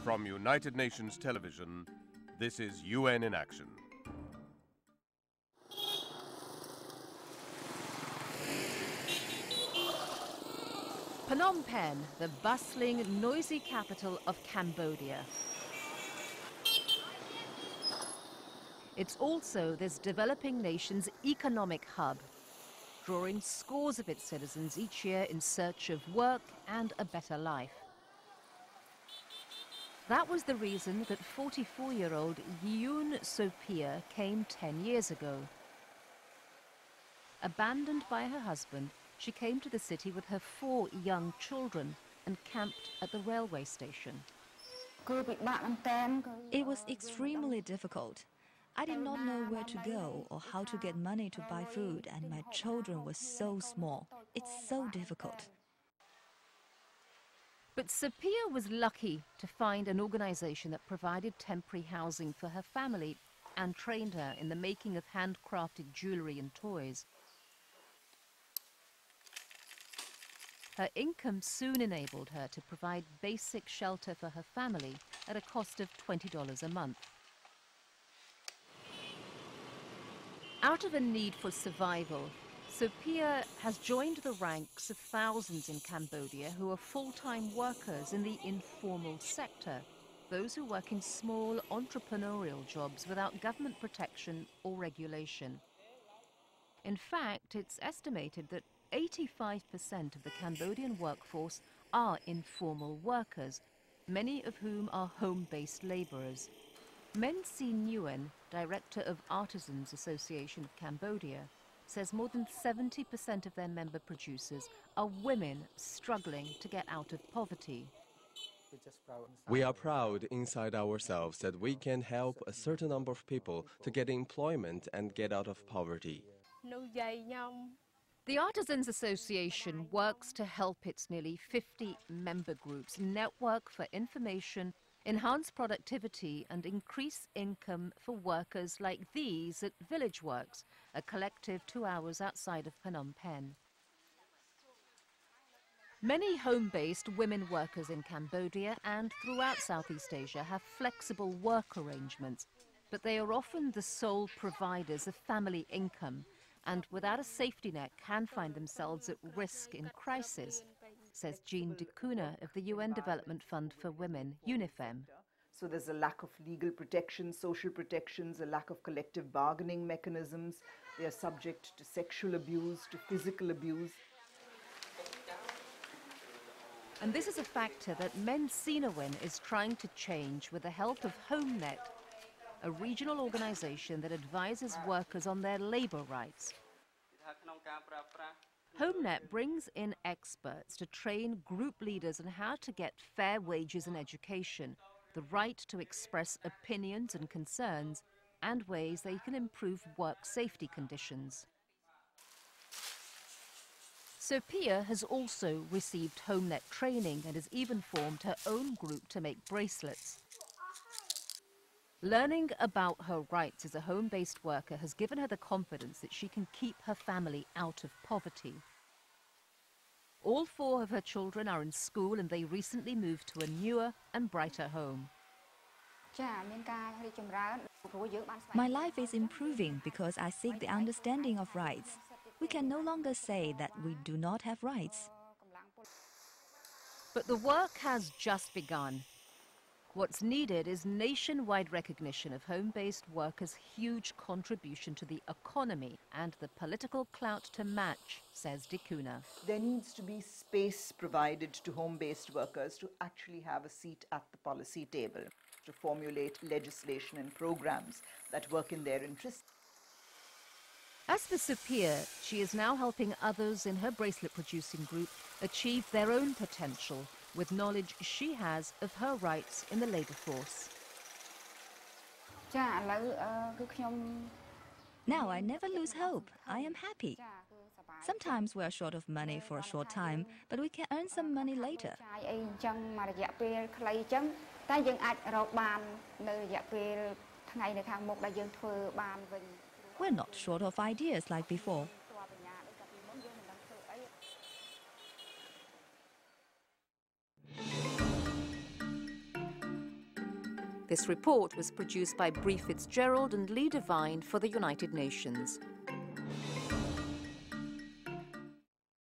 From United Nations Television, this is UN in Action. Phnom Penh, the bustling, noisy capital of Cambodia. It's also this developing nation's economic hub, drawing scores of its citizens each year in search of work and a better life. That was the reason that 44-year-old Yoon Sophia came 10 years ago. Abandoned by her husband, she came to the city with her 4 young children and camped at the railway station. It was extremely difficult. I did not know where to go or how to get money to buy food, and my children were so small. It's so difficult. But Sophia was lucky to find an organization that provided temporary housing for her family and trained her in the making of handcrafted jewelry and toys. Her income soon enabled her to provide basic shelter for her family at a cost of $20 a month. Out of a need for survival, Sophia has joined the ranks of thousands in Cambodia who are full-time workers in the informal sector, those who work in small entrepreneurial jobs without government protection or regulation. In fact, it's estimated that 85% of the Cambodian workforce are informal workers, many of whom are home-based laborers. Men Si Nguyen, director of Artisans Association of Cambodia, says more than 70% of their member producers are women struggling to get out of poverty. We are proud inside ourselves that we can help a certain number of people to get employment and get out of poverty. The Artisans Association works to help its nearly 50 member groups network for information, enhance productivity and increase income for workers like these at Village Works, a collective 2 hours outside of Phnom Penh. Many home-based women workers in Cambodia and throughout Southeast Asia have flexible work arrangements, but they are often the sole providers of family income and without a safety net can find themselves at risk in crisis, says Jean Dicuna of the UN Development Fund for Women, UNIFEM. So there's a lack of legal protection, social protections, a lack of collective bargaining mechanisms. They are subject to sexual abuse, to physical abuse. And this is a factor that Men Si Nguyen is trying to change with the help of HomeNet, a regional organization that advises workers on their labor rights. HomeNet brings in experts to train group leaders on how to get fair wages and education, the right to express opinions and concerns, and ways they can improve work safety conditions. Sophia has also received HomeNet training and has even formed her own group to make bracelets. Learning about her rights as a home-based worker has given her the confidence that she can keep her family out of poverty. All 4 of her children are in school and they recently moved to a newer and brighter home. My life is improving because I seek the understanding of rights. We can no longer say that we do not have rights. But the work has just begun. What's needed is nationwide recognition of home-based workers' huge contribution to the economy and the political clout to match, says Dicuna. There needs to be space provided to home-based workers to actually have a seat at the policy table, to formulate legislation and programs that work in their interest. As for Sophia, she is now helping others in her bracelet-producing group achieve their own potential with knowledge she has of her rights in the labor force. Now I never lose hope. I am happy. Sometimes we are short of money for a short time, but we can earn some money later. We're not short of ideas like before. This report was produced by Bree Fitzgerald and Lee Devine for the United Nations.